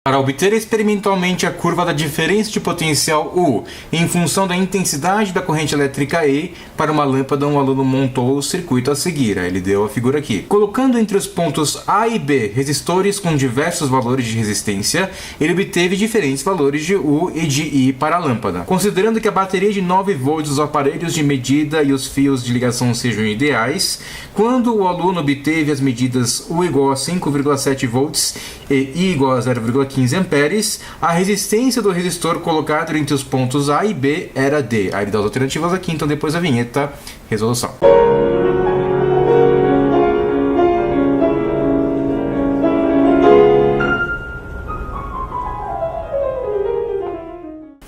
Para obter experimentalmente a curva da diferença de potencial U em função da intensidade da corrente elétrica E para uma lâmpada, um aluno montou o circuito a seguir. Ele deu a figura aqui. Colocando entre os pontos A e B resistores com diversos valores de resistência, ele obteve diferentes valores de U e de I para a lâmpada. Considerando que a bateria de 9 volts dos aparelhos de medida e os fios de ligação sejam ideais, quando o aluno obteve as medidas U igual a 5,7 volts e I igual a 0,15 amperes, a resistência do resistor colocado entre os pontos A e B era D. Aí ele dá as alternativas aqui, então depois a vinheta, resolução.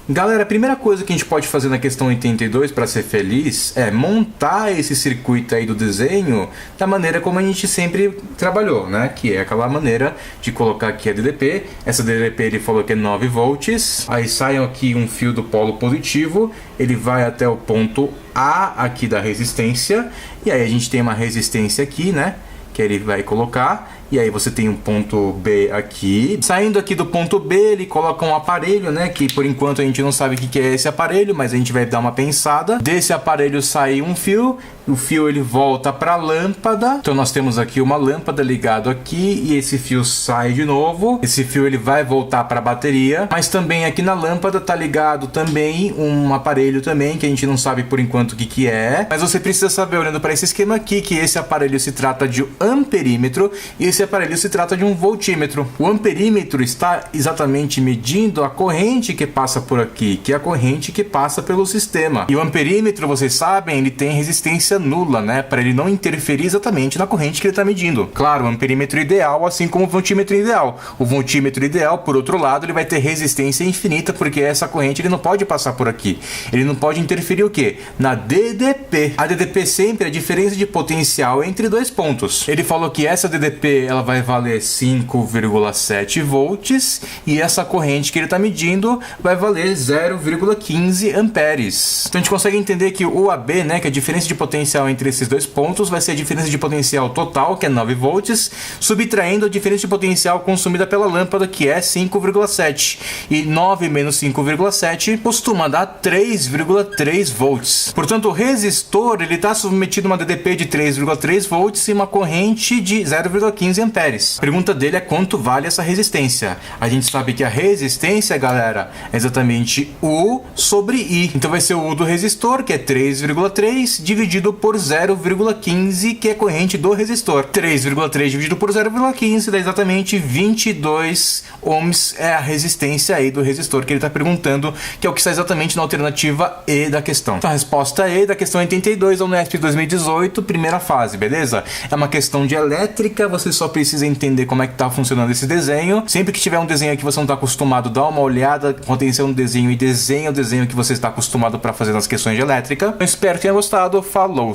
Galera, a primeira coisa que a gente pode fazer na questão 82 para ser feliz é montar esse circuito aí do desenho da maneira como a gente sempre trabalhou, né? Que é aquela maneira de colocar aqui a DDP. Essa DDP ele falou que é 9 volts. Aí sai aqui um fio do polo positivo, ele vai até o ponto A aqui da resistência. E aí a gente tem uma resistência aqui, né? Que ele vai colocar, e aí você tem um ponto B aqui. Saindo aqui do ponto B, ele coloca um aparelho, né? Que por enquanto a gente não sabe o que é esse aparelho, mas a gente vai dar uma pensada. Desse aparelho sai um fio, o fio ele volta para a lâmpada. Então nós temos aqui uma lâmpada ligado aqui, e esse fio sai de novo. Esse fio ele vai voltar para a bateria, mas também aqui na lâmpada tá ligado também um aparelho também, que a gente não sabe por enquanto o que é. Mas você precisa saber, olhando para esse esquema aqui, que esse aparelho se trata de amperímetro e esse aparelho se trata de um voltímetro. O amperímetro está exatamente medindo a corrente que passa por aqui, que é a corrente que passa pelo sistema. E o amperímetro, vocês sabem, ele tem resistência nula, né? Para ele não interferir exatamente na corrente que ele está medindo. Claro, o amperímetro ideal, assim como o voltímetro ideal. O voltímetro ideal, por outro lado, ele vai ter resistência infinita, porque essa corrente ele não pode passar por aqui. Ele não pode interferir o quê? Na DDP. A DDP sempre é a diferença de potencial entre dois pontos. Ele falou que essa DDP ela vai valer 5,7 volts e essa corrente que ele está medindo vai valer 0,15 amperes. Então a gente consegue entender que o AB, né, que é a diferença de potencial entre esses dois pontos, vai ser a diferença de potencial total, que é 9 volts, subtraindo a diferença de potencial consumida pela lâmpada, que é 5,7. E 9 menos 5,7 costuma dar 3,3 volts. Portanto, o resistor ele está submetido a uma DDP de 3,3 volts e uma corrente de 0,15 amperes. A pergunta dele é quanto vale essa resistência. A gente sabe que a resistência, galera, é exatamente U sobre I. Então vai ser o U do resistor, que é 3,3, dividido por 0,15, que é a corrente do resistor. 3,3 dividido por 0,15 dá exatamente 22 ohms, é a resistência aí do resistor que ele está perguntando, que é o que está exatamente na alternativa E da questão. Então a resposta E da questão 82 é o Unesp 2018, primeira fase, beleza? É uma questão de elétrica, você só precisa entender como é que está funcionando esse desenho. Sempre que tiver um desenho que você não está acostumado, dá uma olhada com atenção no desenho e desenha o desenho que você está acostumado para fazer nas questões de elétrica. Eu espero que tenha gostado. Falou!